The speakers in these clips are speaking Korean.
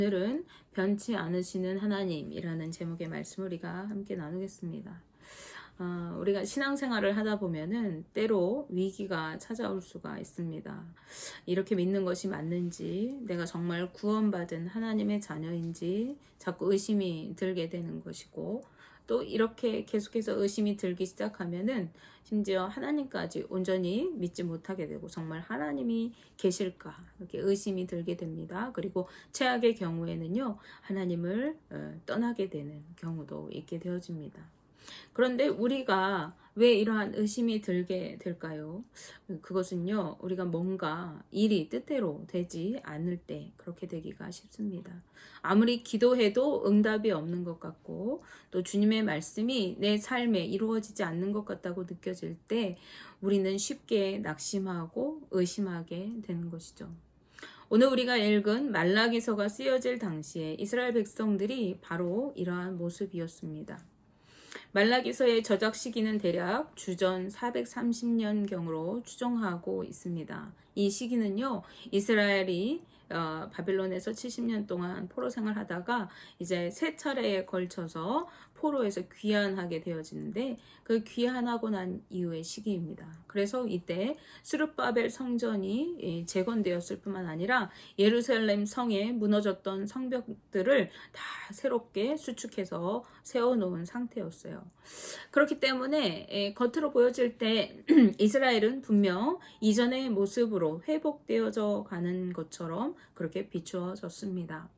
오늘은 변치 않으시는 하나님이라는 제목의 말씀을 우리가 함께 나누겠습니다. 우리가 신앙생활을 하다 보면은 때로 위기가 찾아올 수가 있습니다. 이렇게 믿는 것이 맞는지, 내가 정말 구원받은 하나님의 자녀인지 자꾸 의심이 들게 되는 것이고, 또 이렇게 계속해서 의심이 들기 시작하면은 심지어 하나님까지 온전히 믿지 못하게 되고, 정말 하나님이 계실까 이렇게 의심이 들게 됩니다. 그리고 최악의 경우에는요, 하나님을 떠나게 되는 경우도 있게 되어집니다. 그런데 우리가 왜 이러한 의심이 들게 될까요? 그것은요, 우리가 뭔가 일이 뜻대로 되지 않을 때 그렇게 되기가 쉽습니다. 아무리 기도해도 응답이 없는 것 같고, 또 주님의 말씀이 내 삶에 이루어지지 않는 것 같다고 느껴질 때 우리는 쉽게 낙심하고 의심하게 되는 것이죠. 오늘 우리가 읽은 말라기서가 쓰여질 당시에 이스라엘 백성들이 바로 이러한 모습이었습니다. 말라기서의 저작 시기는 대략 주전 430년경으로 추정하고 있습니다. 이 시기는요, 이스라엘이 바빌론에서 70년 동안 포로 생활하다가 이제 세 차례에 걸쳐서 포로에서 귀환하게 되어지는데, 그 귀환하고 난 이후의 시기입니다. 그래서 이때 스룹바벨 성전이 재건되었을 뿐만 아니라 예루살렘 성에 무너졌던 성벽들을 다 새롭게 수축해서 세워놓은 상태였어요. 그렇기 때문에 겉으로 보여질 때 이스라엘은 분명 이전의 모습으로 회복되어져 가는 것처럼 그렇게 비추어졌습니다.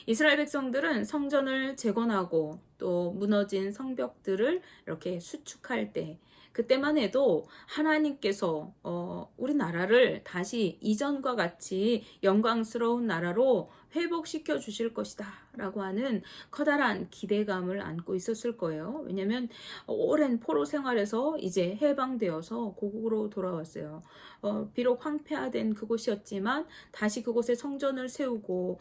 이스라엘 백성들은 성전을 재건하고 또 무너진 성벽들을 이렇게 수축할 때, 그때만 해도 하나님께서 우리나라를 다시 이전과 같이 영광스러운 나라로 회복시켜 주실 것이다 라고 하는 커다란 기대감을 안고 있었을 거예요. 왜냐하면 오랜 포로 생활에서 이제 해방되어서 고국으로 돌아왔어요. 비록 황폐화된 그곳이었지만 다시 그곳에 성전을 세우고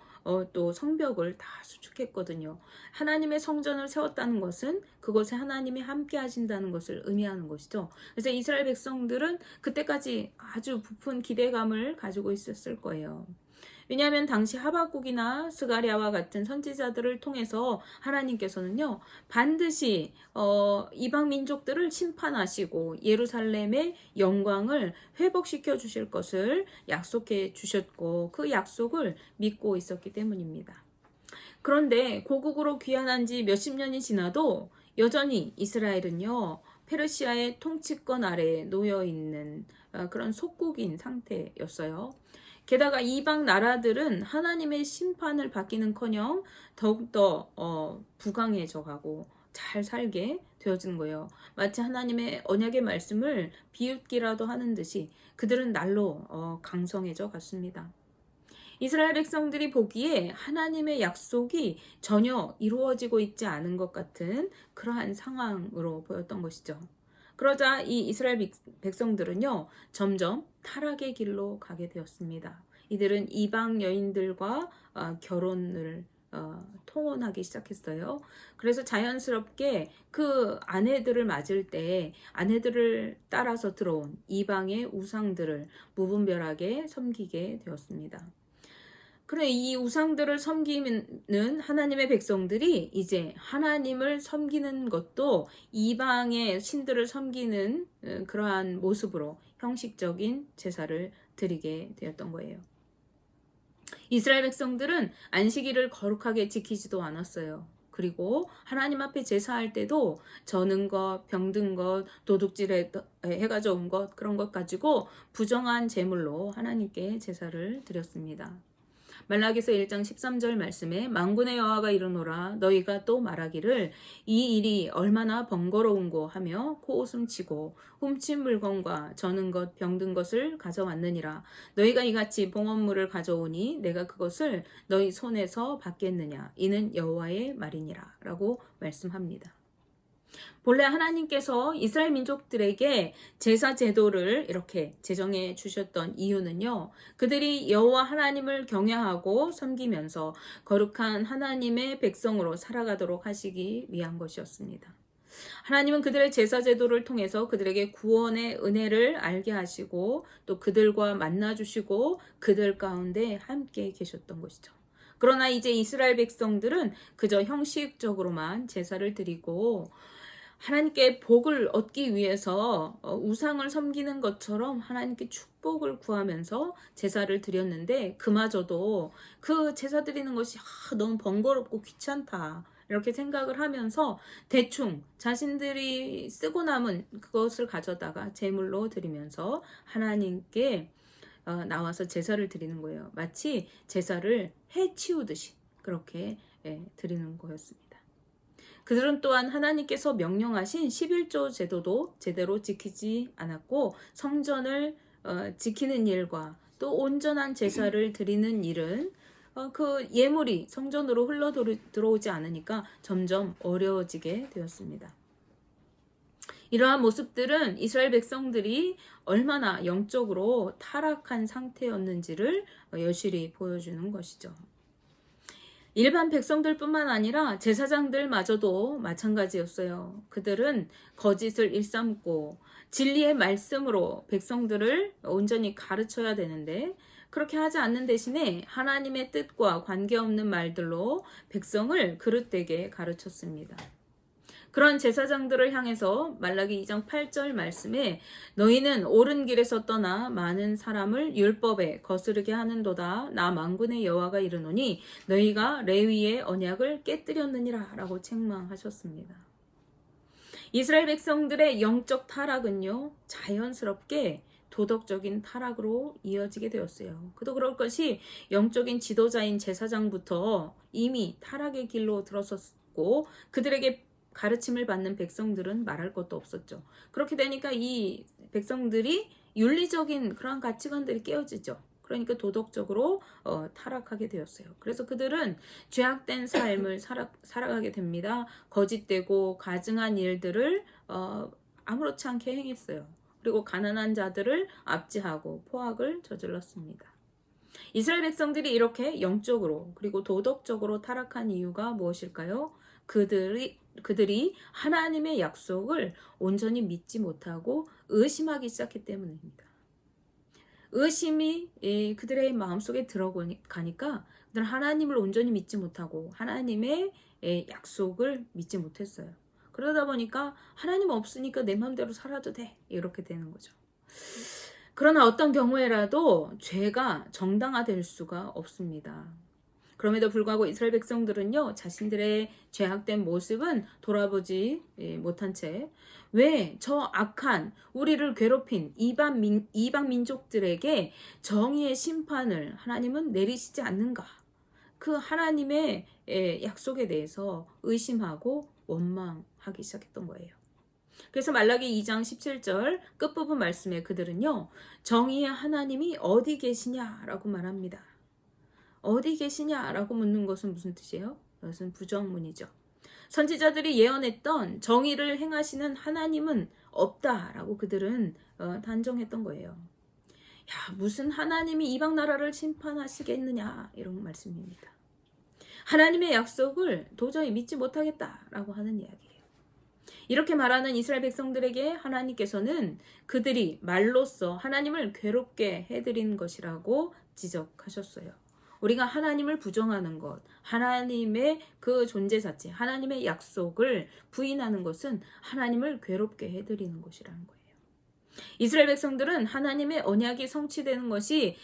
또 성벽을 다 수축했거든요. 하나님의 성전을 세웠다는 것은 그곳에 하나님이 함께 하신다는 것을 의미하는 것이죠. 그래서 이스라엘 백성들은 그때까지 아주 부푼 기대감을 가지고 있었을 거예요. 왜냐하면 당시 하박국이나 스가랴와 같은 선지자들을 통해서 하나님께서는요, 반드시 이방 민족들을 심판하시고 예루살렘의 영광을 회복시켜 주실 것을 약속해 주셨고, 그 약속을 믿고 있었기 때문입니다. 그런데 고국으로 귀환한 지 몇십 년이 지나도 여전히 이스라엘은요, 페르시아의 통치권 아래에 놓여 있는 그런 속국인 상태였어요. 게다가 이방 나라들은 하나님의 심판을 받기는커녕 더욱더 부강해져 가고 잘 살게 되어지는 거예요. 마치 하나님의 언약의 말씀을 비웃기라도 하는 듯이 그들은 날로 강성해져 갔습니다. 이스라엘 백성들이 보기에 하나님의 약속이 전혀 이루어지고 있지 않은 것 같은 그러한 상황으로 보였던 것이죠. 그러자 이 이스라엘 백성들은요, 점점 타락의 길로 가게 되었습니다. 이들은 이방 여인들과 결혼을 통혼하기 시작했어요. 그래서 자연스럽게 그 아내들을 맞을 때 아내들을 따라서 들어온 이방의 우상들을 무분별하게 섬기게 되었습니다. 그래, 이 우상들을 섬기는 하나님의 백성들이 이제 하나님을 섬기는 것도 이방의 신들을 섬기는 그러한 모습으로 형식적인 제사를 드리게 되었던 거예요. 이스라엘 백성들은 안식일을 거룩하게 지키지도 않았어요. 그리고 하나님 앞에 제사할 때도 저는 것, 병든 것, 도둑질 해가져온 것, 그런 것 가지고 부정한 제물로 하나님께 제사를 드렸습니다. 말라기서 1장 13절 말씀에 만군의 여호와가 이르노라 너희가 또 말하기를 이 일이 얼마나 번거로운고 하며 코웃음치고 훔친 물건과 저는 것 병든 것을 가져왔느니라. 너희가 이같이 봉헌물을 가져오니 내가 그것을 너희 손에서 받겠느냐. 이는 여호와의 말이니라 라고 말씀합니다. 본래 하나님께서 이스라엘 민족들에게 제사 제도를 이렇게 제정해 주셨던 이유는요, 그들이 여호와 하나님을 경외하고 섬기면서 거룩한 하나님의 백성으로 살아가도록 하시기 위한 것이었습니다. 하나님은 그들의 제사 제도를 통해서 그들에게 구원의 은혜를 알게 하시고 또 그들과 만나 주시고 그들 가운데 함께 계셨던 것이죠. 그러나 이제 이스라엘 백성들은 그저 형식적으로만 제사를 드리고 하나님께 복을 얻기 위해서 우상을 섬기는 것처럼 하나님께 축복을 구하면서 제사를 드렸는데, 그마저도 그 제사 드리는 것이 너무 번거롭고 귀찮다 이렇게 생각을 하면서 대충 자신들이 쓰고 남은 그것을 가져다가 제물로 드리면서 하나님께 나와서 제사를 드리는 거예요. 마치 제사를 해치우듯이 그렇게 드리는 거였습니다. 그들은 또한 하나님께서 명령하신 11조 제도도 제대로 지키지 않았고, 성전을 지키는 일과 또 온전한 제사를 드리는 일은 그 예물이 성전으로 흘러 들어오지 않으니까 점점 어려워지게 되었습니다. 이러한 모습들은 이스라엘 백성들이 얼마나 영적으로 타락한 상태였는지를 여실히 보여주는 것이죠. 일반 백성들뿐만 아니라 제사장들마저도 마찬가지였어요. 그들은 거짓을 일삼고 진리의 말씀으로 백성들을 온전히 가르쳐야 되는데, 그렇게 하지 않는 대신에 하나님의 뜻과 관계없는 말들로 백성을 그릇되게 가르쳤습니다. 그런 제사장들을 향해서 말라기 2장 8절 말씀에 너희는 옳은 길에서 떠나 많은 사람을 율법에 거스르게 하는도다. 나 만군의 여호와가 이르노니 너희가 레위의 언약을 깨뜨렸느니라 라고 책망하셨습니다. 이스라엘 백성들의 영적 타락은요, 자연스럽게 도덕적인 타락으로 이어지게 되었어요. 그도 그럴 것이 영적인 지도자인 제사장부터 이미 타락의 길로 들어섰고, 그들에게 가르침을 받는 백성들은 말할 것도 없었죠. 그렇게 되니까 이 백성들이 윤리적인 그런 가치관들이 깨어지죠. 그러니까 도덕적으로 타락하게 되었어요. 그래서 그들은 죄악된 삶을 살아가게 됩니다. 거짓되고 가증한 일들을 아무렇지 않게 행했어요. 그리고 가난한 자들을 압제하고 포악을 저질렀습니다. 이스라엘 백성들이 이렇게 영적으로 그리고 도덕적으로 타락한 이유가 무엇일까요? 그들이 하나님의 약속을 온전히 믿지 못하고 의심하기 시작했기 때문입니다. 의심이 그들의 마음속에 들어가니까 그들은 하나님을 온전히 믿지 못하고 하나님의 약속을 믿지 못했어요. 그러다 보니까 하나님 없으니까 내 마음대로 살아도 돼, 이렇게 되는 거죠. 그러나 어떤 경우에라도 죄가 정당화될 수가 없습니다. 그럼에도 불구하고 이스라엘 백성들은요, 자신들의 죄악된 모습은 돌아보지 못한 채 왜 저 악한 우리를 괴롭힌 이방 민족들에게 정의의 심판을 하나님은 내리시지 않는가? 그 하나님의 약속에 대해서 의심하고 원망하기 시작했던 거예요. 그래서 말라기 2장 17절 끝부분 말씀에 그들은요, 정의의 하나님이 어디 계시냐라고 말합니다. 어디 계시냐라고 묻는 것은 무슨 뜻이에요? 이것은 부정문이죠. 선지자들이 예언했던 정의를 행하시는 하나님은 없다라고 그들은 단정했던 거예요. 야, 무슨 하나님이 이방 나라를 심판하시겠느냐, 이런 말씀입니다. 하나님의 약속을 도저히 믿지 못하겠다라고 하는 이야기예요. 이렇게 말하는 이스라엘 백성들에게 하나님께서는 그들이 말로써 하나님을 괴롭게 해드린 것이라고 지적하셨어요. 우리가 하나님을 부정하는 것, 하나님의 그 존재 자체, 하나님의 약속을 부인하는 것은 하나님을 괴롭게 해드리는 것이라는 거예요. 이스라엘 백성들은 하나님의 언약이 성취되는 것이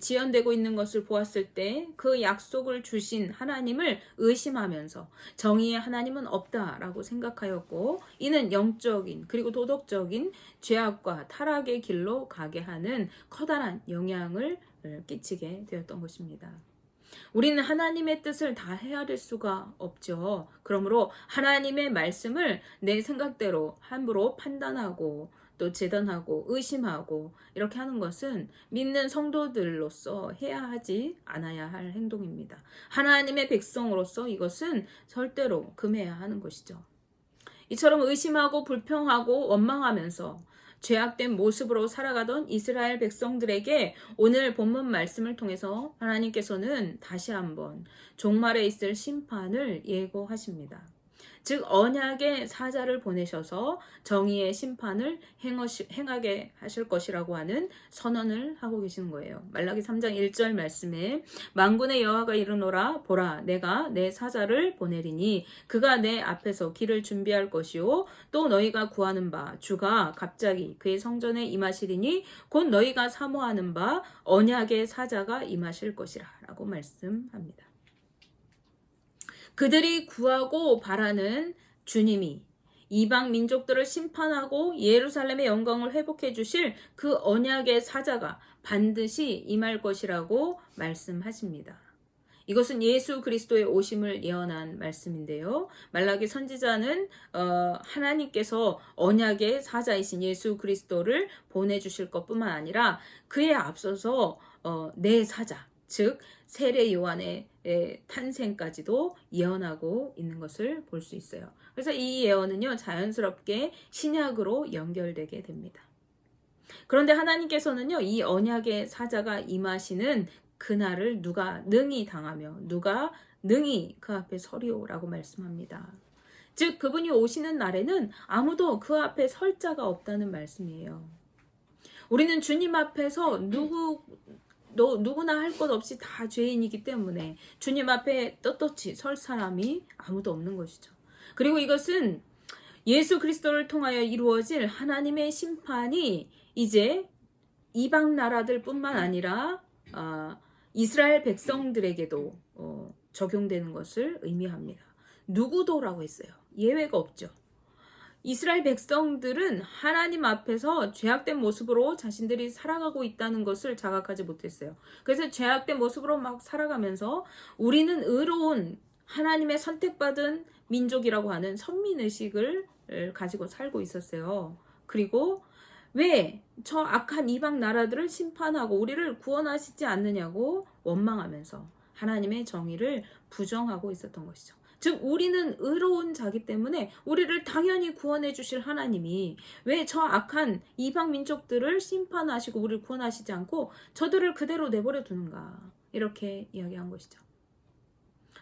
지연되고 있는 것을 보았을 때 그 약속을 주신 하나님을 의심하면서 정의의 하나님은 없다라고 생각하였고, 이는 영적인 그리고 도덕적인 죄악과 타락의 길로 가게 하는 커다란 영향을 끼치게 되었던 것입니다. 우리는 하나님의 뜻을 다 헤아릴 수가 없죠. 그러므로 하나님의 말씀을 내 생각대로 함부로 판단하고 또 재단하고 의심하고 이렇게 하는 것은 믿는 성도들로서 해야 하지 않아야 할 행동입니다. 하나님의 백성으로서 이것은 절대로 금해야 하는 것이죠. 이처럼 의심하고 불평하고 원망하면서 죄악된 모습으로 살아가던 이스라엘 백성들에게 오늘 본문 말씀을 통해서 하나님께서는 다시 한번 종말에 있을 심판을 예고하십니다. 즉 언약의 사자를 보내셔서 정의의 심판을 행하게 하실 것이라고 하는 선언을 하고 계시는 거예요. 말라기 3장 1절 말씀에 만군의 여호와가 이르노라 보라 내가 내 사자를 보내리니 그가 내 앞에서 길을 준비할 것이요 또 너희가 구하는 바 주가 갑자기 그의 성전에 임하시리니 곧 너희가 사모하는 바 언약의 사자가 임하실 것이라 라고 말씀합니다. 그들이 구하고 바라는 주님이 이방 민족들을 심판하고 예루살렘의 영광을 회복해 주실 그 언약의 사자가 반드시 임할 것이라고 말씀하십니다. 이것은 예수 그리스도의 오심을 예언한 말씀인데요. 말라기 선지자는 하나님께서 언약의 사자이신 예수 그리스도를 보내주실 것뿐만 아니라 그에 앞서서 내 사자, 즉 세례 요한의 탄생까지도 예언하고 있는 것을 볼 수 있어요. 그래서 이 예언은요 자연스럽게 신약으로 연결되게 됩니다. 그런데 하나님께서는요 이 언약의 사자가 임하시는 그날을 누가 능히 당하며 누가 능히 그 앞에 서리오라고 말씀합니다. 즉 그분이 오시는 날에는 아무도 그 앞에 설 자가 없다는 말씀이에요. 우리는 주님 앞에서 누구나 할 것 없이 다 죄인이기 때문에 주님 앞에 떳떳이 설 사람이 아무도 없는 것이죠. 그리고 이것은 예수 그리스도를 통하여 이루어질 하나님의 심판이 이제 이방 나라들 뿐만 아니라 이스라엘 백성들에게도 적용되는 것을 의미합니다. 누구도라고 했어요. 예외가 없죠. 이스라엘 백성들은 하나님 앞에서 죄악된 모습으로 자신들이 살아가고 있다는 것을 자각하지 못했어요. 그래서 죄악된 모습으로 막 살아가면서 우리는 의로운 하나님의 선택받은 민족이라고 하는 선민의식을 가지고 살고 있었어요. 그리고 왜 저 악한 이방 나라들을 심판하고 우리를 구원하시지 않느냐고 원망하면서 하나님의 정의를 부정하고 있었던 것이죠. 즉 우리는 의로운 자기 때문에 우리를 당연히 구원해 주실 하나님이 왜 저 악한 이방 민족들을 심판하시고 우리를 구원하시지 않고 저들을 그대로 내버려 두는가 이렇게 이야기한 것이죠.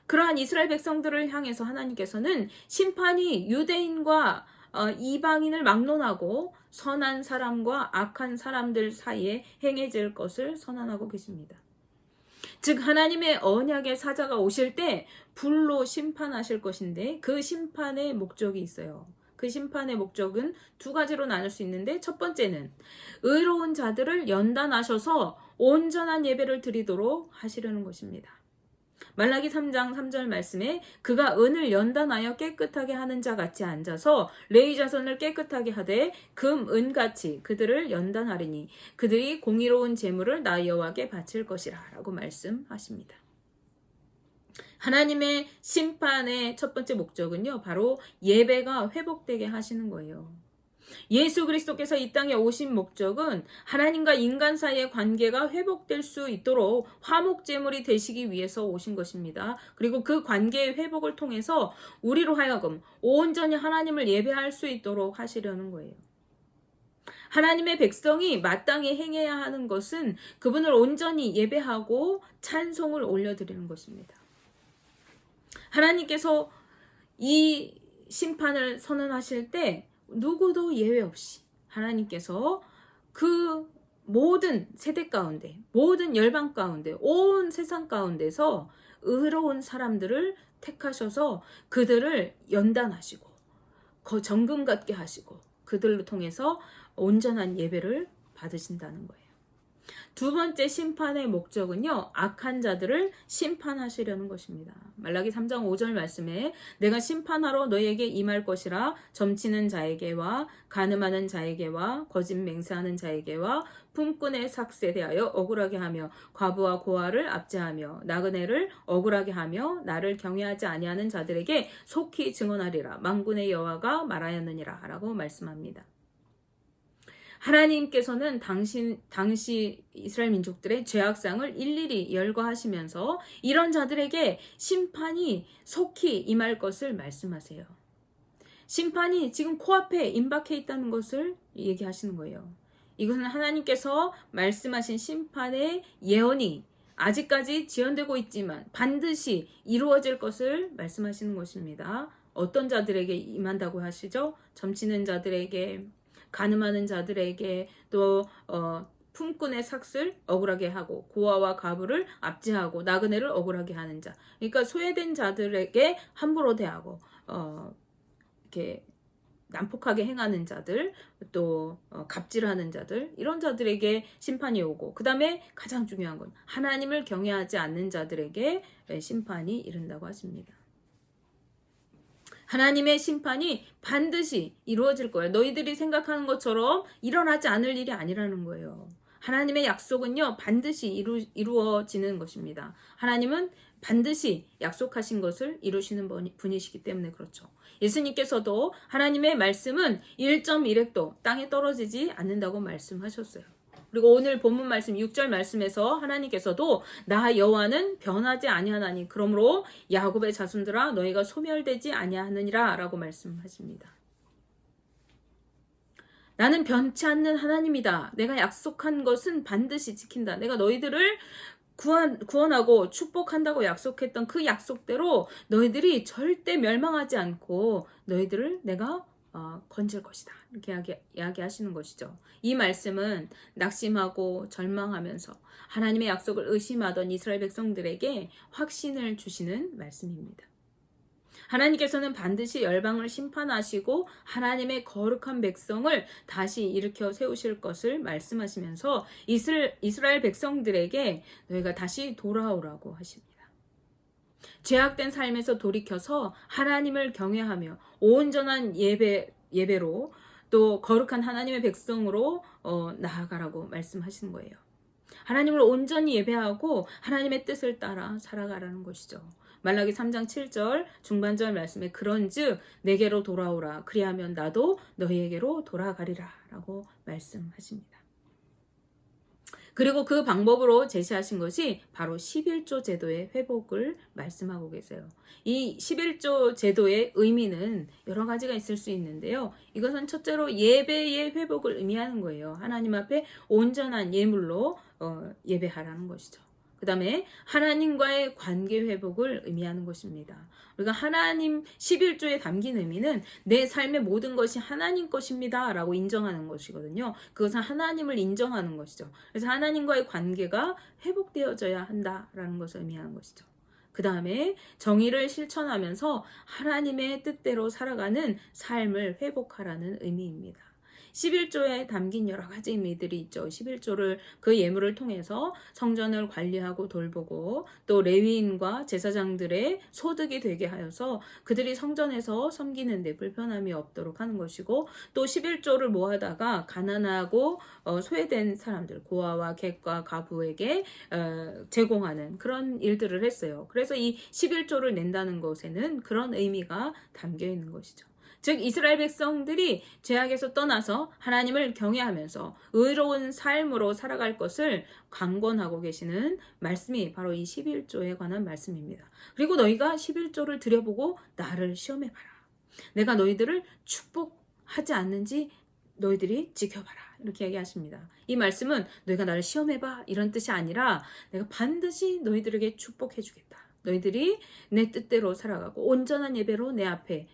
그러한 이스라엘 백성들을 향해서 하나님께서는 심판이 유대인과 이방인을 막론하고 선한 사람과 악한 사람들 사이에 행해질 것을 선언하고 계십니다. 즉 하나님의 언약의 사자가 오실 때 불로 심판하실 것인데 그 심판의 목적이 있어요. 그 심판의 목적은 두 가지로 나눌 수 있는데 첫 번째는 의로운 자들을 연단하셔서 온전한 예배를 드리도록 하시려는 것입니다. 말라기 3장 3절 말씀에 그가 은을 연단하여 깨끗하게 하는 자 같이 앉아서 레위 자손을 깨끗하게 하되 금, 은같이 그들을 연단하리니 그들이 공의로운 제물을 나 여호와께 바칠 것이라 라고 말씀하십니다. 하나님의 심판의 첫 번째 목적은요 바로 예배가 회복되게 하시는 거예요. 예수 그리스도께서 이 땅에 오신 목적은 하나님과 인간 사이의 관계가 회복될 수 있도록 화목제물이 되시기 위해서 오신 것입니다. 그리고 그 관계의 회복을 통해서 우리로 하여금 온전히 하나님을 예배할 수 있도록 하시려는 거예요. 하나님의 백성이 마땅히 행해야 하는 것은 그분을 온전히 예배하고 찬송을 올려드리는 것입니다. 하나님께서 이 심판을 선언하실 때 누구도 예외 없이 하나님께서 그 모든 세대 가운데, 모든 열방 가운데, 온 세상 가운데서 의로운 사람들을 택하셔서 그들을 연단하시고 정금 갖게 하시고 그들로 통해서 온전한 예배를 받으신다는 거예요. 두 번째 심판의 목적은요 악한 자들을 심판하시려는 것입니다. 말라기 3장 5절 말씀에 내가 심판하러 너희에게 임할 것이라 점치는 자에게와 간음하는 자에게와 거짓 맹세하는 자에게와 품꾼의 삭세 대하여 억울하게 하며 과부와 고아를 압제하며 나그네를 억울하게 하며 나를 경외하지 아니하는 자들에게 속히 증언하리라 만군의 여호와가 말하였느니라 라고 말씀합니다. 하나님께서는 당시 이스라엘 민족들의 죄악상을 일일이 열거하시면서 이런 자들에게 심판이 속히 임할 것을 말씀하세요. 심판이 지금 코앞에 임박해 있다는 것을 얘기하시는 거예요. 이것은 하나님께서 말씀하신 심판의 예언이 아직까지 지연되고 있지만 반드시 이루어질 것을 말씀하시는 것입니다. 어떤 자들에게 임한다고 하시죠? 점치는 자들에게, 간음하는 자들에게, 또 품꾼의 삭슬 억울하게 하고, 고아와 과부를 압제하고, 나그네를 억울하게 하는 자. 그러니까 소외된 자들에게 함부로 대하고 이렇게 난폭하게 행하는 자들, 또 갑질하는 자들, 이런 자들에게 심판이 오고, 그 다음에 가장 중요한 건 하나님을 경외하지 않는 자들에게 심판이 이른다고 하십니다. 하나님의 심판이 반드시 이루어질 거예요. 너희들이 생각하는 것처럼 일어나지 않을 일이 아니라는 거예요. 하나님의 약속은요, 반드시 이루어지는 것입니다. 하나님은 반드시 약속하신 것을 이루시는 분이시기 때문에 그렇죠. 예수님께서도 하나님의 말씀은 1.1획도 땅에 떨어지지 않는다고 말씀하셨어요. 그리고 오늘 본문 말씀 6절 말씀에서 하나님께서도 나 여호와는 변하지 아니하나니 그러므로 야곱의 자손들아 너희가 소멸되지 아니하느니라 라고 말씀하십니다. 나는 변치 않는 하나님이다. 내가 약속한 것은 반드시 지킨다. 내가 너희들을 구원하고 축복한다고 약속했던 그 약속대로 너희들이 절대 멸망하지 않고 너희들을 내가 건질 것이다. 이렇게 이야기하시는 것이죠. 이 말씀은 낙심하고 절망하면서 하나님의 약속을 의심하던 이스라엘 백성들에게 확신을 주시는 말씀입니다. 하나님께서는 반드시 열방을 심판하시고 하나님의 거룩한 백성을 다시 일으켜 세우실 것을 말씀하시면서 이스라엘 백성들에게 너희가 다시 돌아오라고 하십니다. 죄악된 삶에서 돌이켜서 하나님을 경외하며 온전한 예배로 또 거룩한 하나님의 백성으로 나아가라고 말씀하시는 거예요. 하나님을 온전히 예배하고 하나님의 뜻을 따라 살아가라는 것이죠. 말라기 3장 7절 중반절 말씀에 그런즉 내게로 돌아오라 그리하면 나도 너희에게로 돌아가리라 라고 말씀하십니다. 그리고 그 방법으로 제시하신 것이 바로 11조 제도의 회복을 말씀하고 계세요. 이 11조 제도의 의미는 여러 가지가 있을 수 있는데요. 이것은 첫째로 예배의 회복을 의미하는 거예요. 하나님 앞에 온전한 예물로 예배하라는 것이죠. 그 다음에 하나님과의 관계 회복을 의미하는 것입니다. 우리가 하나님 11조에 담긴 의미는 내 삶의 모든 것이 하나님 것입니다 라고 인정하는 것이거든요. 그것은 하나님을 인정하는 것이죠. 그래서 하나님과의 관계가 회복되어져야 한다라는 것을 의미하는 것이죠. 그 다음에 정의를 실천하면서 하나님의 뜻대로 살아가는 삶을 회복하라는 의미입니다. 11조에 담긴 여러 가지 의미들이 있죠. 11조를 그 예물을 통해서 성전을 관리하고 돌보고 또 레위인과 제사장들의 소득이 되게 하여서 그들이 성전에서 섬기는 데 불편함이 없도록 하는 것이고 또 11조를 모아다가 가난하고 소외된 사람들 고아와 객과 가부에게 제공하는 그런 일들을 했어요. 그래서 이 11조를 낸다는 것에는 그런 의미가 담겨 있는 것이죠. 즉 이스라엘 백성들이 죄악에서 떠나서 하나님을 경외하면서 의로운 삶으로 살아갈 것을 강권하고 계시는 말씀이 바로 이 11조에 관한 말씀입니다. 그리고 너희가 11조를 들여보고 나를 시험해봐라. 내가 너희들을 축복하지 않는지 너희들이 지켜봐라. 이렇게 얘기하십니다. 이 말씀은 너희가 나를 시험해봐 이런 뜻이 아니라 내가 반드시 너희들에게 축복해주겠다. 너희들이 내 뜻대로 살아가고 온전한 예배로 내 앞에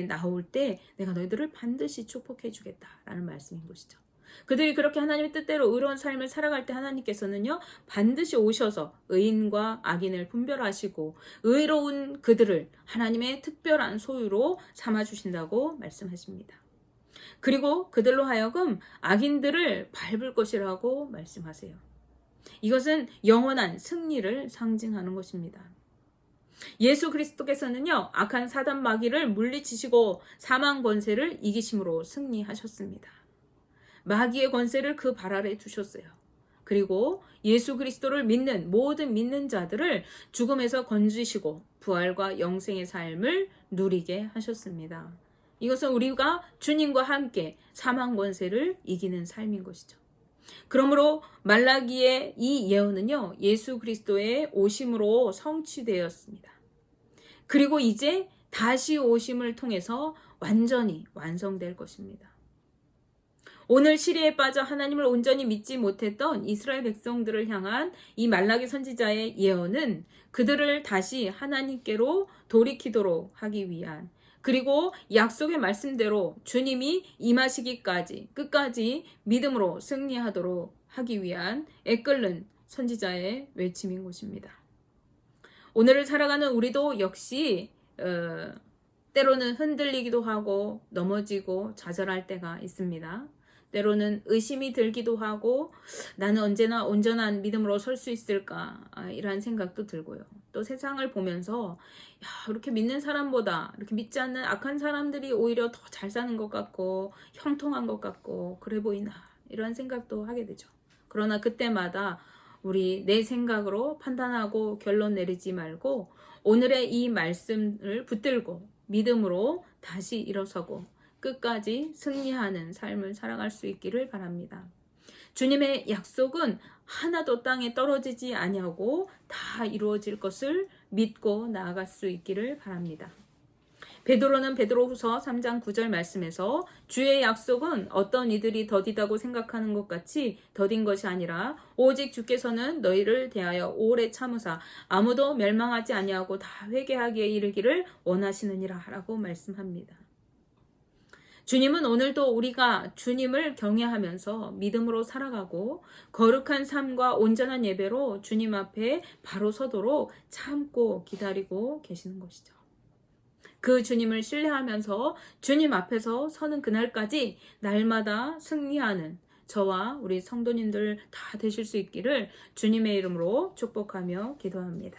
나올 때 내가 너희들을 반드시 축복해 주겠다라는 말씀인 것이죠. 그들이 그렇게 하나님의 뜻대로 의로운 삶을 살아갈 때 하나님께서는요 반드시 오셔서 의인과 악인을 분별하시고 의로운 그들을 하나님의 특별한 소유로 삼아주신다고 말씀하십니다. 그리고 그들로 하여금 악인들을 밟을 것이라고 말씀하세요. 이것은 영원한 승리를 상징하는 것입니다. 예수 그리스도께서는요 악한 사단 마귀를 물리치시고 사망 권세를 이기심으로 승리하셨습니다. 마귀의 권세를 그 발 아래 두셨어요. 그리고 예수 그리스도를 믿는 모든 믿는 자들을 죽음에서 건지시고 부활과 영생의 삶을 누리게 하셨습니다. 이것은 우리가 주님과 함께 사망 권세를 이기는 삶인 것이죠. 그러므로 말라기의 이 예언은요 예수 그리스도의 오심으로 성취되었습니다. 그리고 이제 다시 오심을 통해서 완전히 완성될 것입니다. 오늘 시리에 빠져 하나님을 온전히 믿지 못했던 이스라엘 백성들을 향한 이 말라기 선지자의 예언은 그들을 다시 하나님께로 돌이키도록 하기 위한 그리고 약속의 말씀대로 주님이 임하시기까지 끝까지 믿음으로 승리하도록 하기 위한 애끓는 선지자의 외침인 것입니다. 오늘을 살아가는 우리도 역시 때로는 흔들리기도 하고 넘어지고 좌절할 때가 있습니다. 때로는 의심이 들기도 하고 나는 언제나 온전한 믿음으로 설 수 있을까 이런 생각도 들고요. 또 세상을 보면서 이렇게 믿는 사람보다 이렇게 믿지 않는 악한 사람들이 오히려 더 잘 사는 것 같고 형통한 것 같고 그래 보이나 이런 생각도 하게 되죠. 그러나 그때마다 우리 내 생각으로 판단하고 결론 내리지 말고 오늘의 이 말씀을 붙들고 믿음으로 다시 일어서고 끝까지 승리하는 삶을 살아갈 수 있기를 바랍니다. 주님의 약속은 하나도 땅에 떨어지지 아니하고 다 이루어질 것을 믿고 나아갈 수 있기를 바랍니다. 베드로는 베드로후서 3장 9절 말씀에서 주의 약속은 어떤 이들이 더디다고 생각하는 것 같이 더딘 것이 아니라 오직 주께서는 너희를 대하여 오래 참으사 아무도 멸망하지 아니하고 다 회개하기에 이르기를 원하시느니라 라고 말씀합니다. 주님은 오늘도 우리가 주님을 경외하면서 믿음으로 살아가고 거룩한 삶과 온전한 예배로 주님 앞에 바로 서도록 참고 기다리고 계시는 것이죠. 그 주님을 신뢰하면서 주님 앞에서 서는 그날까지 날마다 승리하는 저와 우리 성도님들 다 되실 수 있기를 주님의 이름으로 축복하며 기도합니다.